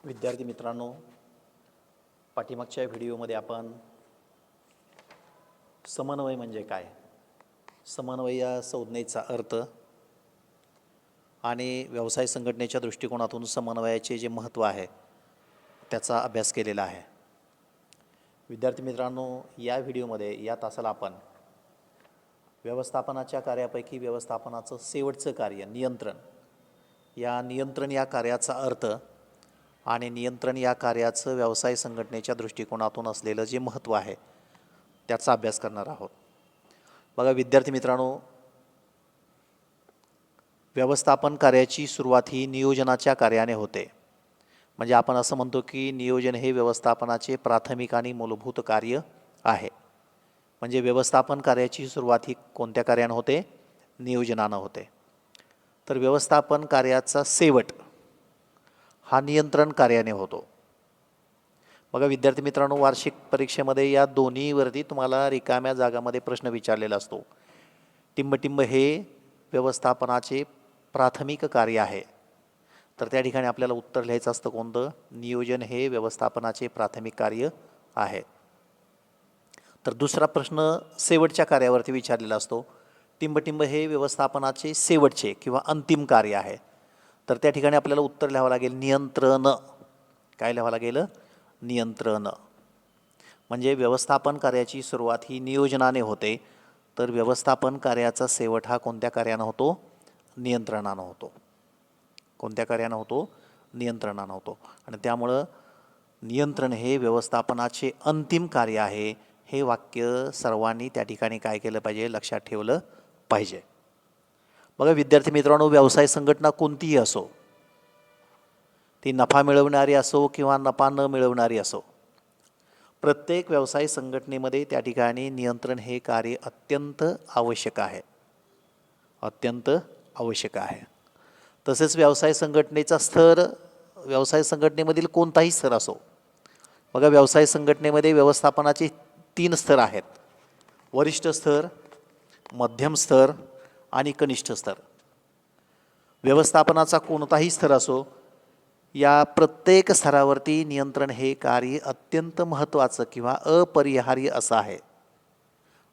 विद्यार्थी मित्रांनो, पाठीमागच्या व्हिडिओमध्ये आपण समन्वय म्हणजे काय, समन्वय या संज्ञेचा अर्थ आणि व्यवसाय संघटनेच्या दृष्टिकोनातून समन्वयाचे जे महत्त्व आहे त्याचा अभ्यास केलेला आहे. विद्यार्थी मित्रांनो, या व्हिडिओमध्ये या तासाला आपण व्यवस्थापनाच्या कार्यापैकी व्यवस्थापनाचं शेवटचं कार्य नियंत्रण या कार्याचा अर्थ आणि नियंत्रण या कार्याचं व्यवसाय संघटनेच्या दृष्टिकोनातून असलेलं जे महत्त्व आहे त्याचा अभ्यास करणार आहोत. बघा विद्यार्थी मित्रांनो, व्यवस्थापन कार्याची सुरुवात ही नियोजनाच्या कार्याने होते. म्हणजे आपण असं म्हणतो की नियोजन हे व्यवस्थापनाचे प्राथमिक आणि मूलभूत कार्य आहे. म्हणजे व्यवस्थापन कार्याची सुरुवात ही कोणत्या कार्याने होते? नियोजनानं होते. तर व्यवस्थापन कार्याचा शेवट हा नियंत्रण कार्याने होतो. बघा विद्यार्थी मित्रांनो, वार्षिक परीक्षेमध्ये या दोन्हीवरती तुम्हाला रिकाम्या जागामध्ये प्रश्न विचारलेला असतो. टिंबटिंब हे व्यवस्थापनाचे प्राथमिक कार्य आहे, तर त्या ठिकाणी आपल्याला उत्तर लिहायचं असतं कोणतं? नियोजन हे व्यवस्थापनाचे प्राथमिक कार्य आहे. तर दुसरा प्रश्न शेवटच्या कार्यावरती विचारलेला असतो. टिंबटिंब हे व्यवस्थापनाचे शेवटचे किंवा अंतिम कार्य आहे, तर त्या ठिकाणी आपल्याला उत्तर लिहावं लागेल नियंत्रण. काय लिहावं लागेल? नियंत्रण. म्हणजे व्यवस्थापन कार्याची सुरुवात ही नियोजनाने होते, तर व्यवस्थापन कार्याचा शेवट हा कोणत्या कार्यानं होतो? नियंत्रणानं होतो. कोणत्या कार्यानं होतो? नियंत्रणानं होतो. आणि त्यामुळं नियंत्रण हे व्यवस्थापनाचे अंतिम कार्य आहे, हे वाक्य सर्वांनी त्या ठिकाणी काय केलं पाहिजे? लक्षात ठेवलं पाहिजे. बघा विद्यार्थी मित्रांनो, व्यवसाय संघटना कोणतीही असो, ती नफा मिळवणारी असो किंवा नफा न मिळवणारी असो, प्रत्येक व्यवसाय संघटनेमध्ये त्या ठिकाणी नियंत्रण हे कार्य अत्यंत आवश्यक आहे. अत्यंत आवश्यक आहे. तसेच व्यवसाय संघटनेचा स्तर व्यवसाय संघटनेमधील कोणताही स्तर असो. बघा व्यवसाय संघटनेमध्ये व्यवस्थापनाचे 3 स्तर आहेत: वरिष्ठ स्तर, मध्यम स्तर आणि कनिष्ठ स्तर. व्यवस्थापनाचा कोणताही स्तर असो, या प्रत्येक स्तरावरती नियंत्रण हे कार्य अत्यंत महत्त्वाचं किंवा अपरिहार्य असं आहे.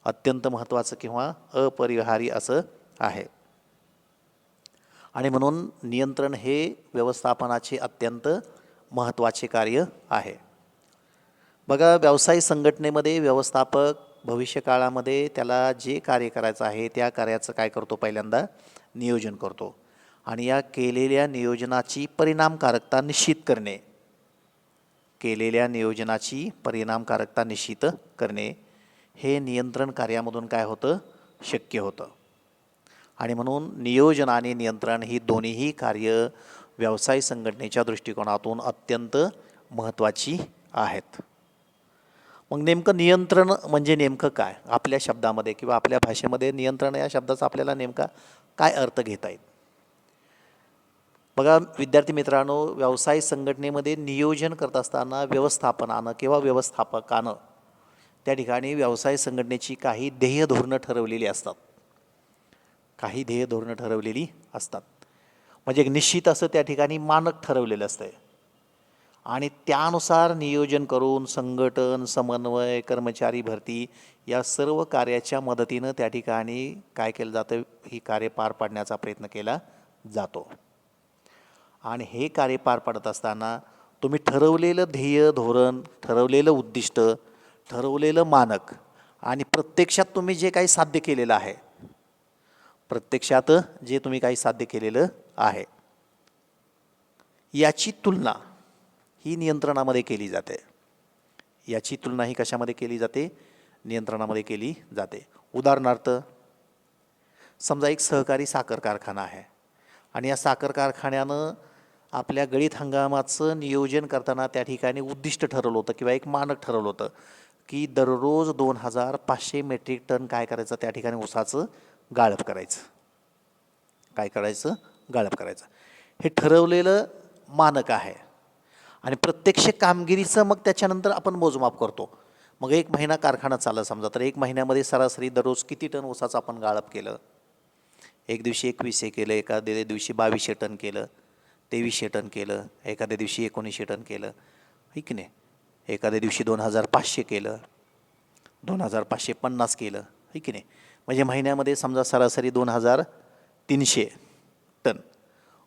अत्यंत महत्त्वाचं किंवा अपरिहार्य असं आहे. आणि म्हणून नियंत्रण हे व्यवस्थापनाचे अत्यंत महत्त्वाचे कार्य आहे. बघा व्यवसाय संघटनेमध्ये व्यवस्थापक भविष्यकाळामध्ये त्याला जे कार्य करायचं आहे त्या कार्याचं काय करतो? पहिल्यांदा नियोजन करतो. आणि या केलेल्या नियोजनाची परिणामकारकता निश्चित करणे, केलेल्या नियोजनाची परिणामकारकता निश्चित करणे हे नियंत्रण कार्यामधून काय होतं? शक्य होतं. आणि म्हणून नियोजन आणि नियंत्रण ही दोन्हीही कार्य व्यवसाय संघटनेच्या दृष्टिकोनातून अत्यंत महत्त्वाची आहेत. मग नेमकं नियंत्रण म्हणजे नेमकं काय? आपल्या शब्दामध्ये किंवा आपल्या भाषेमध्ये नियंत्रण या शब्दाचा आपल्याला नेमका काय अर्थ घेता येईल? बघा विद्यार्थी मित्रांनो, व्यवसाय संघटनेमध्ये नियोजन करत असताना व्यवस्थापनानं किंवा व्यवस्थापकानं त्या ठिकाणी व्यवसाय संघटनेची काही ध्येय धोरणं ठरवलेली असतात. काही ध्येय धोरणं ठरवलेली असतात. म्हणजे एक निश्चित असं त्या ठिकाणी मानक ठरवलेलं असतं आणि त्यानुसार नियोजन करून संघटन, समन्वय, कर्मचारी भरती या सर्व कार्याच्या मदतीनं त्या ठिकाणी काय केलं जातं? ही कार्य पार पाडण्याचा प्रयत्न केला जातो. आणि हे कार्य पार पाडत असताना तुम्ही ठरवलेलं ध्येय धोरण, ठरवलेलं उद्दिष्ट, ठरवलेलं मानक आणि प्रत्यक्षात तुम्ही जे काही साध्य केलेलं आहे, प्रत्यक्षात जे तुम्ही काही साध्य केलेलं आहे याची तुलना ही नियंत्रणामध्ये केली जाते. याची तुलना ही कशामध्ये केली जाते? नियंत्रणामध्ये केली जाते. उदाहरणार्थ, समजा एक सहकारी साखर कारखाना आहे आणि या साखर कारखान्यानं आपल्या गळीत हंगामाचं नियोजन करताना त्या ठिकाणी उद्दिष्ट ठरवलं होतं किंवा एक मानक ठरवलं होतं की दररोज 2500 मेट्रिक टन काय करायचं? त्या ठिकाणी ऊसाचं गाळप करायचं. काय करायचं? गाळप करायचं. हे ठरवलेलं मानक आहे आणि प्रत्यक्ष कामगिरीचं मग त्याच्यानंतर आपण मोजमाप करतो. मग 1 महिना कारखाना चालला समजा, तर 1 महिन्यामध्ये सरासरी दररोज किती टन ऊसाचं आपण गाळप केलं? एक दिवशी 2100 केलं, एका दिवशी 2200 टन केलं. 2300 टन केलं, एखाद्या दिवशी 1900 टन केलं, है की नाही. एखाद्या दिवशी 2500 केलं, 2550 केलं, है की नाही. म्हणजे महिन्यामध्ये समजा सरासरी 2300 टन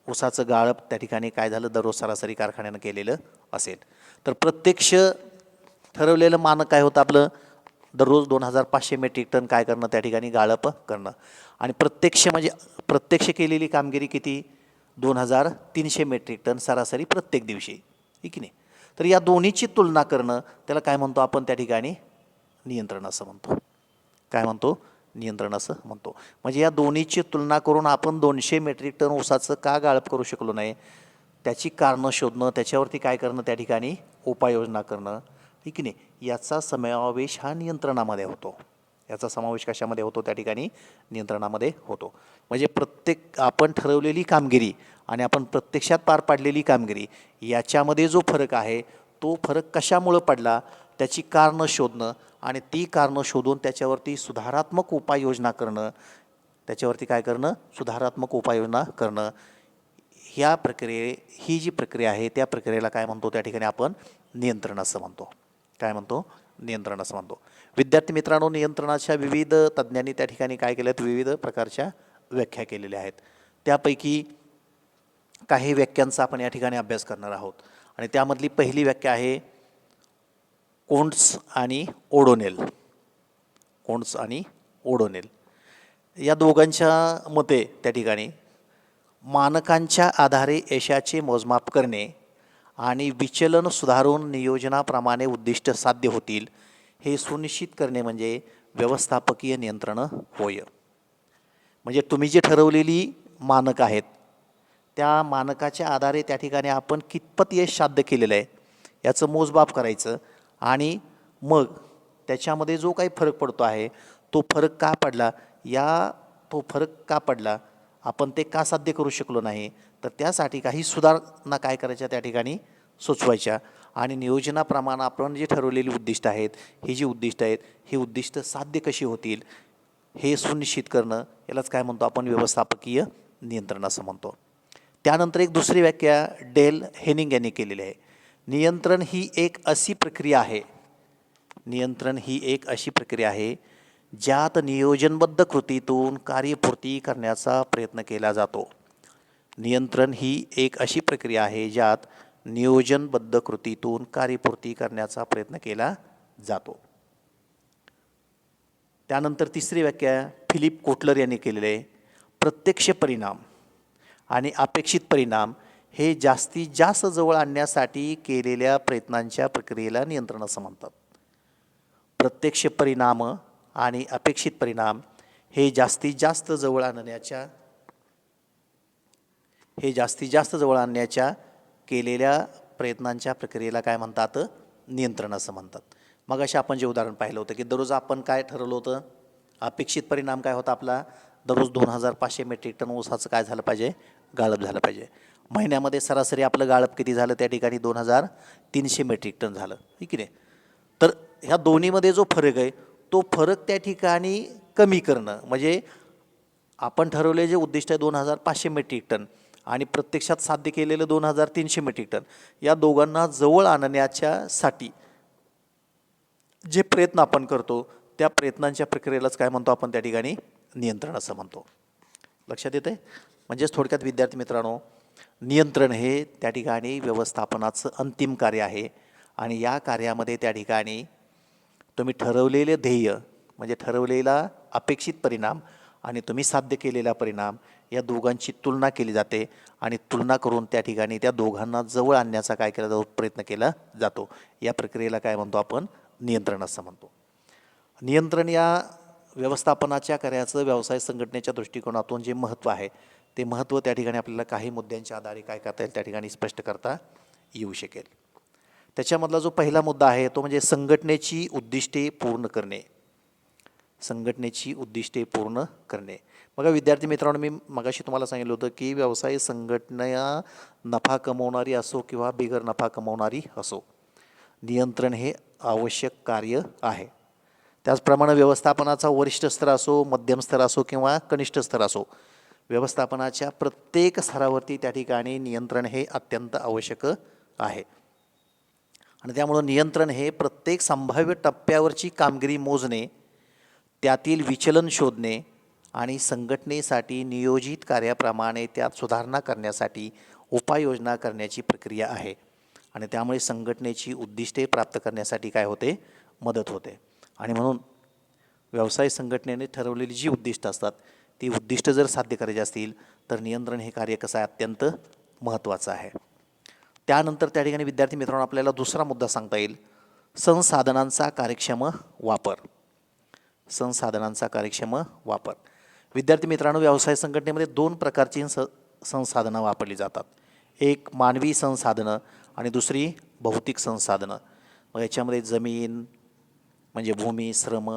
ऊसाचं गाळप त्या ठिकाणी काय झालं दररोज सरासरी कारखान्यानं केलेलं असेल. तर प्रत्यक्ष ठरवलेलं मानक काय होतं आपलं, दररोज 2500 मेट्रिक टन काय करणं त्या ठिकाणी गाळप करणं. आणि प्रत्यक्ष केलेली कामगिरी किती, 2300 मेट्रिक टन सरासरी प्रत्येक दिवशी, आहे की नाही. तर या दोन्हीची तुलना करणं त्याला काय म्हणतो आपण त्या ठिकाणी, नियंत्रण असं म्हणतो. काय म्हणतो, नियंत्रण असं म्हणतो. म्हणजे या दोन्हीची तुलना करून आपण 200 मेट्रिक टन ऊसाचं का गाळप करू शकलो नाही, त्याची कारणं शोधणं, त्याच्यावरती काय करणं त्या ठिकाणी उपाययोजना करणं, आहे की नाही. याचा समावेश हा नियंत्रणामध्ये होतो. याचा समावेश कशामध्ये होतो, त्या ठिकाणी नियंत्रणामध्ये होतो. म्हणजे प्रत्येक आपण ठरवलेली कामगिरी आणि आपण प्रत्यक्षात पार पाडलेली कामगिरी याच्यामध्ये जो फरक आहे तो फरक कशामुळं पडला त्याची कारणं शोधणं आणि ती कारणं शोधून त्याच्यावरती सुधारात्मक उपाययोजना करणं, त्याच्यावरती काय करणं, सुधारात्मक उपाययोजना करणं. ही जी प्रक्रिया आहे त्या प्रक्रियेला काय म्हणतो त्या ठिकाणी आपण नियंत्रण असं म्हणतो. काय म्हणतो, नियंत्रण असं म्हणतो. विद्यार्थी मित्रांनो, नियंत्रणाच्या विविध तज्ज्ञांनी त्या ठिकाणी काय केलं, विविध प्रकारच्या व्याख्या केलेल्या आहेत. त्यापैकी काही व्याख्यांचा आपण या ठिकाणी अभ्यास करणार आहोत. आणि त्यामधली पहिली व्याख्या आहे कोंट्स आणि ओडोनेल. कोंट्स आणि ओडोनेल या दोघांच्या मते त्या ठिकाणी मानकांच्या आधारे यशाचे मोजमाप करणे आणि विचलन सुधारून नियोजनाप्रमाणे उद्दिष्ट साध्य होतील हे सुनिश्चित करणे म्हणजे व्यवस्थापकीय नियंत्रण होय. म्हणजे तुम्ही जे ठरवलेली मानक आहेत त्या मानकाच्या आधारे त्या ठिकाणी आपण कितपत यश साध्य केलेलं आहे याचं मोजमाप करायचं आणि मग त्याच्यामध्ये जो काही फरक पडतो आहे तो फरक का पडला, आपण ते का साध्य करू शकलो नाही, तर त्यासाठी काही सुधारणा काय करायच्या त्या ठिकाणी सुचवायच्या आणि नियोजनाप्रमाणे आपण जे ठरवलेली उद्दिष्ट आहेत, ही जी उद्दिष्ट आहेत ही उद्दिष्ट साध्य कशी होतील हे सुनिश्चित करणं यालाच काय म्हणतो आपण व्यवस्थापकीय नियंत्रण असं म्हणतो. त्यानंतर एक दुसरी व्याख्या डेल हेनिंग यांनी केलेली आहे. नियंत्रण ही एक अशी प्रक्रिया आहे ज्यात नियोजनबद्ध कृतीतून कार्यपूर्ती करण्याचा प्रयत्न केला जातो. नियंत्रण ही एक अशी प्रक्रिया आहे ज्यात नियोजनबद्ध कृतीतून कार्यपूर्ती करण्याचा प्रयत्न केला जातो. त्यानंतर तिसरी व्याख्या फिलिप कोटलर यांनी केलेली आहे. प्रत्यक्ष परिणाम आणि अपेक्षित परिणाम हे जास्तीत जास्त जवळ आणण्यासाठी केलेल्या प्रयत्नांच्या प्रक्रियेला नियंत्रण असं म्हणतात. प्रत्यक्ष परिणाम आणि अपेक्षित परिणाम हे जास्तीत जास्त जवळ आणण्याच्या केलेल्या प्रयत्नांच्या प्रक्रियेला काय म्हणतात, नियंत्रण असं म्हणतात. मग अशा आपण जे उदाहरण पाहिलं होतं की दररोज आपण काय ठरवलं होतं, अपेक्षित परिणाम काय होता आपला, दररोज 2500 मेट्रिक टन ऊसाचं काय झालं पाहिजे, गाळप झालं पाहिजे. महिन्यामध्ये सरासरी आपलं गाळप किती झालं त्या ठिकाणी 2300 मेट्रिक टन झालं, ठीक आहे. तर ह्या दोन्हीमध्ये जो फरक आहे तो फरक त्या ठिकाणी कमी करणं म्हणजे आपण ठरवले जे उद्दिष्ट आहे 2500 मेट्रिक टन आणि प्रत्यक्षात साध्य केलेलं 2300 मेट्रिक टन, या दोघांना जवळ आणण्याच्यासाठी जे प्रयत्न आपण करतो त्या प्रयत्नांच्या प्रक्रियेलाच काय म्हणतो आपण त्या ठिकाणी नियंत्रण असं म्हणतो. लक्षात येतं आहे. म्हणजेच थोडक्यात विद्यार्थी मित्रांनो, नियंत्रण हे त्या ठिकाणी व्यवस्थापनाचं अंतिम कार्य आहे आणि या कार्यामध्ये त्या ठिकाणी तुम्ही ठरवलेले ध्येय म्हणजे ठरवलेला अपेक्षित परिणाम आणि तुम्ही साध्य केलेला परिणाम या दोघांची तुलना केली जाते आणि तुलना करून त्या ठिकाणी त्या दोघांना जवळ आणण्याचा काय केला जातो, प्रयत्न केला जातो. या प्रक्रियेला काय म्हणतो आपण, नियंत्रण असं म्हणतो. नियंत्रण या व्यवस्थापनाच्या कार्याचं व्यवसाय संघटनेच्या दृष्टिकोनातून जे महत्त्व आहे ते महत्त्व त्या ठिकाणी आपल्याला काही मुद्द्यांच्या आधारे काय करता येईल त्या ठिकाणी स्पष्ट करता येऊ शकेल. त्याच्यामधला जो पहिला मुद्दा आहे तो म्हणजे संघटनेची उद्दिष्टे पूर्ण करणे. संघटनेची उद्दिष्टे पूर्ण करणे. बघा विद्यार्थी मित्रांनो, मी मगाशी तुम्हाला सांगितलं होतं की व्यवसाय संघटना नफा कमवणारी असो किंवा बिगर नफा कमवणारी असो, नियंत्रण हे आवश्यक कार्य आहे. त्याचप्रमाणे व्यवस्थापनाचा वरिष्ठ स्तर असो, मध्यम स्तर असो किंवा कनिष्ठ स्तर असो, व्यवस्थापनाच्या प्रत्येक स्तरावरती त्या ठिकाणी नियंत्रण हे अत्यंत आवश्यक आहे. आणि त्यामुळं नियंत्रण हे प्रत्येक संभाव्य टप्प्यावरची कामगिरी मोजणे, त्यातील विचलन शोधणे आणि संघटनेसाठी नियोजित कार्याप्रमाणे त्यात सुधारणा करण्यासाठी उपाययोजना करण्याची प्रक्रिया आहे. आणि त्यामुळे संघटनेची उद्दिष्टे प्राप्त करण्यासाठी काय होते, मदत होते. आणि म्हणून व्यवसाय संघटनेने ठरवलेली जी उद्दिष्ट असतात ती उद्दिष्ट जर साध्य करायची असतील तर नियंत्रण हे कार्य कसं आहे, अत्यंत महत्त्वाचं आहे. त्यानंतर त्या ठिकाणी विद्यार्थी मित्रांनो आपल्याला दुसरा मुद्दा सांगता येईल, संसाधनांचा कार्यक्षम वापर. संसाधनांचा कार्यक्षम वापर. विद्यार्थी मित्रांनो, व्यवसाय संघटनेमध्ये 2 प्रकारची संसाधनं वापरली जातात. एक मानवी संसाधनं आणि दुसरी भौतिक संसाधनं. मग याच्यामध्ये जमीन म्हणजे भूमी, श्रम,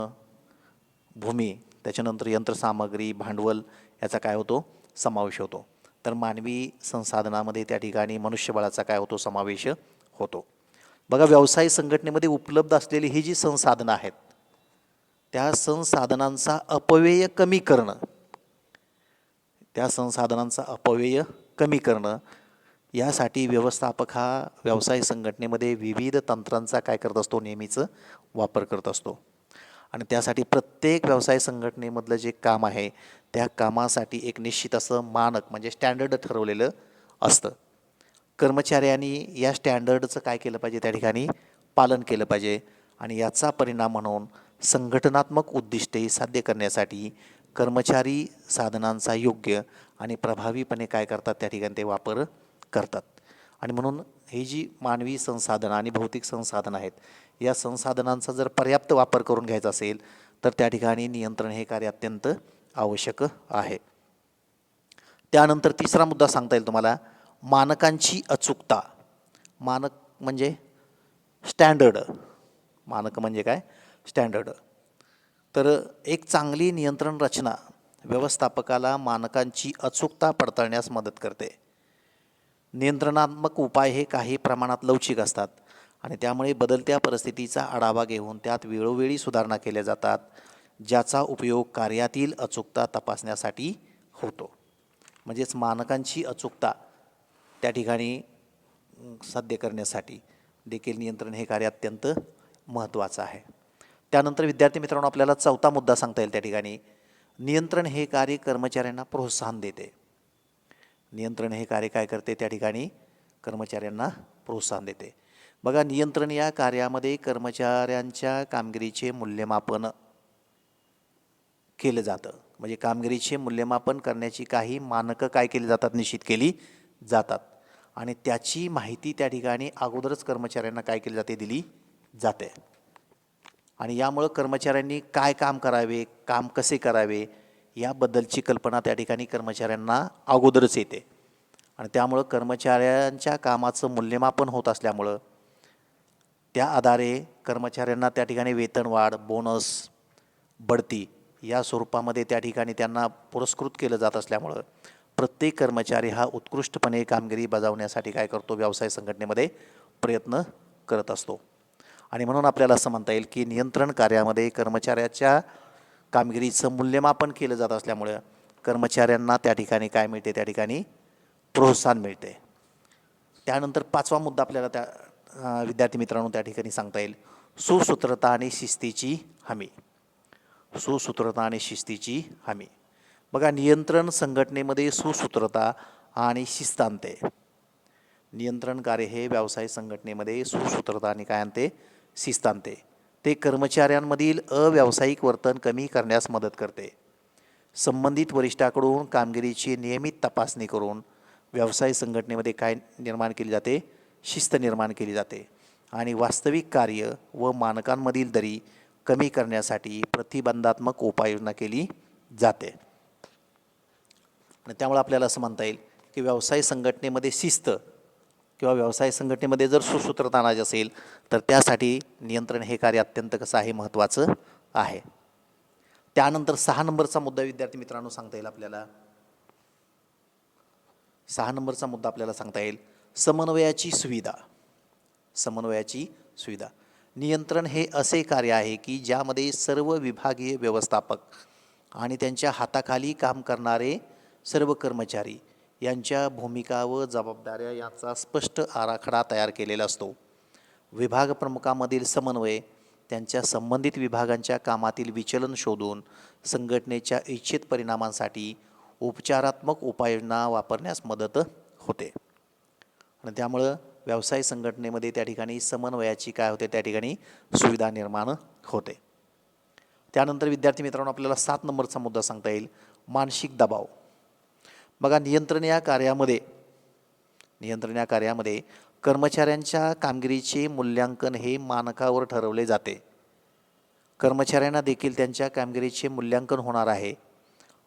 भूमी, त्याच्यानंतर यंत्रसामग्री, भांडवल याचा काय होतो, समावेश होतो. तर मानवी संसाधनामध्ये त्या ठिकाणी मनुष्यबळाचा काय होतो, समावेश होतो. बघा, व्यवसाय संघटनेमध्ये उपलब्ध असलेली ही जी संसाधनं आहेत त्या संसाधनांचा अपव्यय कमी करणं, यासाठी व्यवस्थापक हा व्यवसाय संघटनेमध्ये विविध तंत्रांचा काय करत असतो, नेहमीच वापर करत असतो. आणि त्यासाठी प्रत्येक व्यवसाय संघटनेमधलं जे काम आहे त्या कामासाठी एक निश्चित असं मानक म्हणजे स्टँडर्ड ठरवलेलं असतं. कर्मचाऱ्यांनी या स्टँडर्डचं काय केलं पाहिजे, त्या ठिकाणी पालन केलं पाहिजे. आणि याचा परिणाम म्हणून संघटनात्मक उद्दिष्टे साध्य करण्यासाठी कर्मचारी साधनांचा योग्य आणि प्रभावीपणे काय करतात, त्या ठिकाणी ते वापर करतात. आणि म्हणून ही जी मानवी संसाधनं आणि भौतिक संसाधनं आहेत या संसाधनांचा जर पर्याप्त वापर करून घ्यायचा असेल तर त्या ठिकाणी नियंत्रण हे कार्य अत्यंत आवश्यक आहे. त्यानंतर तिसरा मुद्दा सांगता येईल तुम्हाला, मानकांची अचूकता. मानक म्हणजे स्टँडर्ड. मानक म्हणजे काय, स्टँडर्ड. तर एक चांगली नियंत्रण रचना व्यवस्थापकाला मानकांची अचूकता पडताळण्यास मदत करते. नियंत्रणात्मक उपाय हे काही प्रमाणात लवचिक असतात आणि त्यामुळे बदलत्या परिस्थितीचा आढावा घेऊन त्यात वेळोवेळी सुधारणा केल्या जातात, ज्याचा उपयोग कार्यातील अचूकता तपासण्यासाठी होतो. म्हणजेच मानकांची अचूकता त्या ठिकाणी साध्य करण्यासाठी देखील नियंत्रण हे कार्य अत्यंत महत्त्वाचं आहे. त्यानंतर विद्यार्थी मित्रांनो आपल्याला चौथा मुद्दा सांगता येईल त्या ठिकाणी, नियंत्रण हे कार्य कर्मचाऱ्यांना प्रोत्साहन देते. नियंत्रण हे कार्य काय करते, त्या ठिकाणी कर्मचाऱ्यांना प्रोत्साहन देते. बघा, नियंत्रण या कार्यामध्ये कर्मचाऱ्यांच्या कामगिरीचे मूल्यमापन केलं जातं. म्हणजे कामगिरीचे मूल्यमापन करण्याची काही मानकं काय केली जातात, निश्चित केली जातात. आणि त्याची माहिती त्या ठिकाणी अगोदरच कर्मचाऱ्यांना काय केली जाते, दिली जाते. आणि यामुळं कर्मचाऱ्यांनी काय काम करावे, काम कसे करावे याबद्दलची कल्पना त्या ठिकाणी कर्मचाऱ्यांना अगोदरच येते. आणि त्यामुळं कर्मचाऱ्यांच्या कामाचं मूल्यमापन होत असल्यामुळं त्या आधारे कर्मचाऱ्यांना त्या ठिकाणी वेतनवाढ, बोनस, बढती या स्वरूपामध्ये त्या ठिकाणी त्यांना पुरस्कृत केलं जात असल्यामुळं प्रत्येक कर्मचारी हा उत्कृष्टपणे कामगिरी बजावण्यासाठी काय करतो, व्यवसाय संघटनेमध्ये प्रयत्न करत असतो. आणि म्हणून आपल्याला असं म्हणता येईल की नियंत्रण कार्यामध्ये कर्मचाऱ्याच्या कामगिरीचं मूल्यमापन केलं जात असल्यामुळं कर्मचाऱ्यांना त्या ठिकाणी काय मिळते, त्या ठिकाणी प्रोत्साहन मिळते. त्यानंतर पाचवा मुद्दा आपल्याला त्या विद्यार्थी मित्रांनो त्या ठिकाणी सांगता येईल, सुसूत्रता आणि शिस्तीची हमी. सुसूत्रता आणि शिस्तीची हमी. बघा, नियंत्रण संघटनेमध्ये सुसूत्रता आणि शिस्त आणते. नियंत्रण कार्य हे व्यवसाय संघटनेमध्ये सुसूत्रता आणि काय आणते, शिस्त आणते. ते कर्मचाऱ्यांमधील अव्यावसायिक वर्तन कमी करण्यास मदत करते. संबंधित वरिष्ठाकडून कामगिरीची नियमित तपासणी करून व्यवसाय संघटनेमध्ये काय निर्माण केली जाते, शिस्त निर्माण केली जाते. आणि वास्तविक कार्य व मानकांमधील दरी कमी करण्यासाठी प्रतिबंधात्मक उपाययोजना केली जाते. आणि त्यामुळे आपल्याला असं म्हणता येईल की व्यवसाय संघटनेमध्ये शिस्त किंवा व्यवसाय संघटनेमध्ये जर सुसूत्रता आणायची असेल तर त्यासाठी नियंत्रण हे कार्य अत्यंत कसं आहे, महत्त्वाचं आहे. त्यानंतर 6 नंबरचा मुद्दा विद्यार्थी मित्रांनो सांगता येईल आपल्याला. 6 नंबरचा मुद्दा आपल्याला सांगता येईल, समन्वयाची सुविधा. समन्वयाची सुविधा. नियंत्रण हे असे कार्य आहे की ज्यामध्ये सर्व विभागीय व्यवस्थापक आणि त्यांच्या हाताखाली काम करणारे सर्व कर्मचारी यांच्या भूमिका व जबाबदाऱ्या यांचा स्पष्ट आराखडा तयार केलेला असतो. विभाग प्रमुखांमधील समन्वय त्यांच्या संबंधित विभागांच्या कामातील विचलन शोधून संघटनेच्या इच्छित परिणामांसाठी उपचारात्मक उपाययोजना वापरण्यास मदत होते. आणि त्यामुळं व्यवसाय संघटनेमध्ये त्या ठिकाणी समन्वयाची काय होते, त्या ठिकाणी सुविधा निर्माण होते. त्यानंतर विद्यार्थी मित्रांनो आपल्याला 7 नंबरचा मुद्दा सांगता येईल, मानसिक दबाव. बघा, नियंत्रण या कार्यामध्ये कर्मचाऱ्यांच्या कामगिरीचे मूल्यांकन हे मानकावर ठरवले जाते. कर्मचाऱ्यांना देखील त्यांच्या कामगिरीचे मूल्यांकन होणार आहे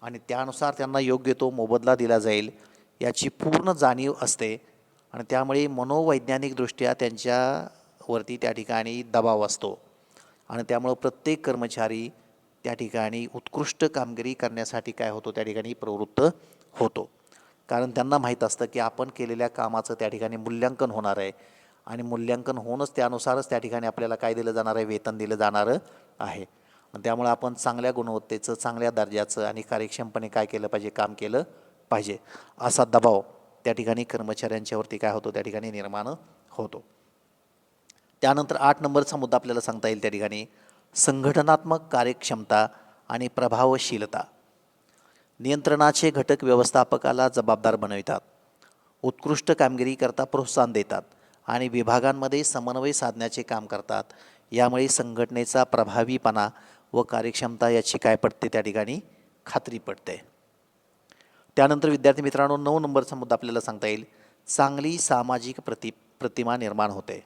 आणि त्यानुसार त्यांना योग्य तो मोबदला दिला जाईल याची पूर्ण जाणीव असते. आणि त्यामुळे मनोवैज्ञानिकदृष्ट्या त्यांच्यावरती त्या ठिकाणी दबाव असतो आणि त्यामुळं प्रत्येक कर्मचारी त्या ठिकाणी उत्कृष्ट कामगिरी करण्यासाठी काय होतो, त्या ठिकाणी प्रवृत्त होतो. कारण त्यांना माहीत असतं की आपण केलेल्या कामाचं त्या ठिकाणी मूल्यांकन होणार आहे आणि मूल्यांकन होऊनच त्यानुसारच त्या ठिकाणी आपल्याला काय दिलं जाणार आहे, वेतन दिलं जाणार आहे. आणि त्यामुळे आपण चांगल्या गुणवत्तेचं, चांगल्या दर्जाचं आणि कार्यक्षमपणे काय केलं पाहिजे, काम केलं पाहिजे, असा दबाव त्या ठिकाणी कर्मचाऱ्यांच्यावरती काय होतो, त्या ठिकाणी निर्माण होतो. त्यानंतर 8 नंबरचा मुद्दा आपल्याला सांगता येईल त्या ठिकाणी, संघटनात्मक कार्यक्षमता आणि प्रभावशीलता. नियंत्रणाचे घटक व्यवस्थापकाला जबाबदार बनवितात, उत्कृष्ट कामगिरीकरता प्रोत्साहन देतात आणि विभागांमध्ये समन्वय साधण्याचे काम करतात. यामुळे संघटनेचा प्रभावीपणा व कार्यक्षमता याची काय पडते, त्या ठिकाणी खात्री पडते. त्यानंतर विद्यार्थी मित्रांनो 9 नंबरचा मुद्दा आपल्याला सांगता येईल, चांगली सामाजिक प्रतिमा निर्माण होते.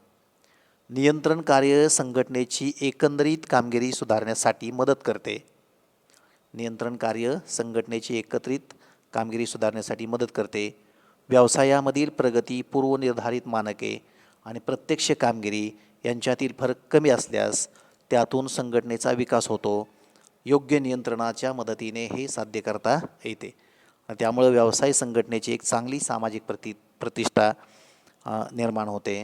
नियंत्रण कार्य संघटनेची एकंदरीत कामगिरी सुधारण्यासाठी मदत करते. नियंत्रण कार्य संघटनेची एकत्रित कामगिरी सुधारण्यासाठी मदत करते. व्यवसायामधील प्रगती, पूर्वनिर्धारित मानके आणि प्रत्यक्ष कामगिरी यांच्यातील फरक कमी असल्यास त्यातून संघटनेचा विकास होतो. योग्य नियंत्रणाच्या मदतीने हे साध्य करता येते. त्यामुळे व्यवसाय संघटनेची एक चांगली सामाजिक प्रतिष्ठा निर्माण होते.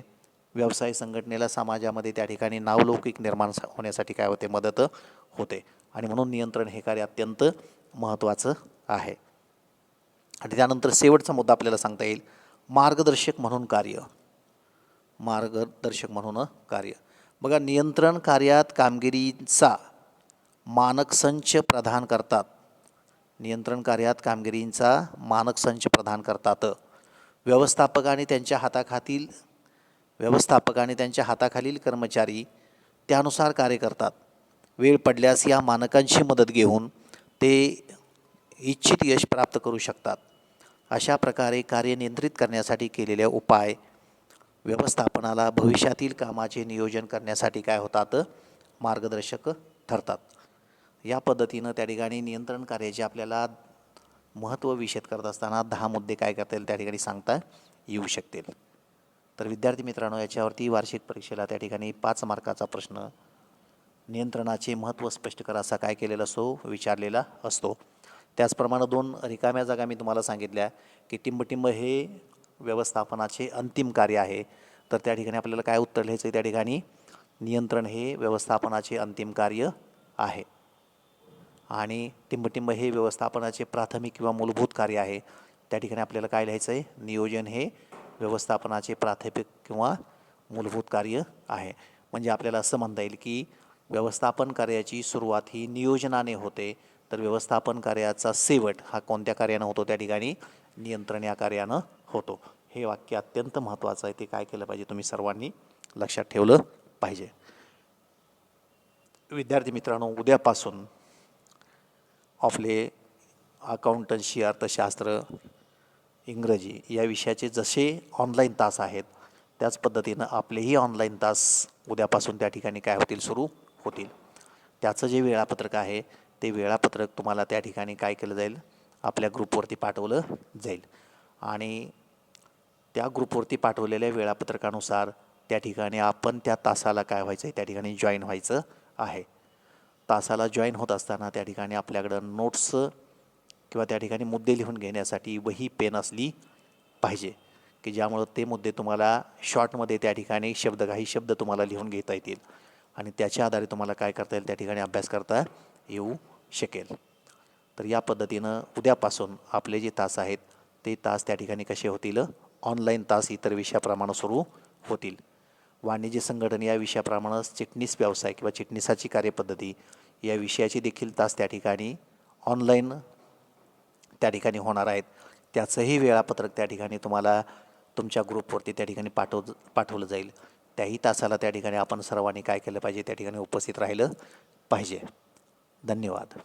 व्यवसाय संघटनेला समाजामध्ये त्या ठिकाणी नावलौकिक निर्माण होण्यासाठी काय होते, मदत होते. आणि म्हणून नियंत्रण हे कार्य अत्यंत महत्त्वाचं आहे. आणि त्यानंतर शेवटचा मुद्दा आपल्याला सांगता येईल, मार्गदर्शक म्हणून कार्य. बघा, नियंत्रण कार्यात कामगिरीचा मानक संच प्रदान करतात. नियंत्रण कार्यात कामगिरीचा मानक संच प्रदान करतात. व्यवस्थापक आणि त्यांच्या हाताखालील कर्मचारी त्यानुसार कार्य करतात. वेळ पडल्यास या मानकांची मदत घेऊन ते इच्छित यश प्राप्त करू शकतात. अशा प्रकारे कार्य नियंत्रित करण्यासाठी केलेले उपाय व्यवस्थापनाला भविष्यातील कामाचे नियोजन करण्यासाठी काय होतात, मार्गदर्शक ठरतात. या पद्धतीनं त्या ठिकाणी नियंत्रण कार्याचे आपल्याला महत्त्व विशद करत असताना 10 मुद्दे काय करता येईल, त्या ठिकाणी सांगता येऊ शकतील. तर विद्यार्थी मित्रांनो, याच्यावरती वार्षिक परीक्षेला त्या ठिकाणी 5 मार्काचा प्रश्न नियंत्रणाचे महत्त्व स्पष्ट करा असा काय केलेला असतो, विचारलेला असतो. त्याचप्रमाणे 2 रिकाम्या जागा मी तुम्हाला सांगितल्या की टिंबटिंब हे व्यवस्थापनाचे अंतिम कार्य आहे. तर त्या ठिकाणी आपल्याला काय उत्तर लिहायचं आहे, त्या ठिकाणी नियंत्रण हे व्यवस्थापनाचे अंतिम कार्य आहे आणि टिंबटिंब हे व्यवस्थापनाचे प्राथमिक किंवा मूलभूत कार्य आहे. त्या ठिकाणी आपल्याला काय लिहायचं आहे, नियोजन हे व्यवस्थापनाचे प्राथमिक किंवा मूलभूत कार्य आहे. म्हणजे आपल्याला असं म्हणता येईल की व्यवस्थापन कार्याची सुरुवात ही नियोजनाने होते, तर व्यवस्थापन कार्याचा शेवट हा कोणत्या कार्यानं होतो, त्या ठिकाणी नियंत्रण या कार्यानं होतो. हे वाक्य अत्यंत महत्त्वाचं आहे, ते काय केलं पाहिजे, तुम्ही सर्वांनी लक्षात ठेवलं पाहिजे. विद्यार्थी मित्रांनो, उद्यापासून आपले अकाउंटन्सी, अर्थशास्त्र, इंग्रजी या विषयाचे जसे ऑनलाईन तास आहेत त्याच पद्धतीनं आपलेही ऑनलाईन तास उद्यापासून त्या ठिकाणी काय होतील, सुरू होतील. त्याचं जे वेळापत्रक आहे ते वेळापत्रक तुम्हाला त्या ठिकाणी काय केलं जाईल, आपल्या ग्रुपवरती पाठवलं जाईल आणि त्या ग्रुपवरती पाठवलेल्या वेळापत्रकानुसार त्या ठिकाणी आपण त्या तासाला काय व्हायचं आहे, त्या ठिकाणी जॉईन व्हायचं आहे. तासाला जॉईन होत असताना त्या ठिकाणी आपल्याकडं नोट्स किंवा त्या ठिकाणी मुद्दे लिहून घेण्यासाठी वही पेन असली पाहिजे की ज्यामुळं ते मुद्दे तुम्हाला शॉर्टमध्ये त्या ठिकाणी काही शब्द तुम्हाला लिहून घेता येतील आणि त्याच्या आधारे तुम्हाला काय करता येईल, त्या ठिकाणी अभ्यास करता येऊ शकेल. तर या पद्धतीनं उद्यापासून आपले जे तास आहेत ते तास त्या ठिकाणी कसे होतील, ऑनलाईन तास इतर विषयाप्रमाणे सुरू होतील. वाणिज्य संघटन या विषयाप्रमाणे चिटणीस व्यवसाय किंवा चिटणीसाची कार्यपद्धती या विषयाचे देखील तास त्या ठिकाणी ऑनलाईन त्या ठिकाणी होणार आहेत. त्याचंही वेळापत्रक त्या ठिकाणी तुम्हाला तुमच्या ग्रुपवरती त्या ठिकाणी पाठवलं जाईल. त्याही तासाला त्या ठिकाणी आपण सर्वांनी काय केलं पाहिजे, त्या ठिकाणी उपस्थित राहिलं पाहिजे. धन्यवाद.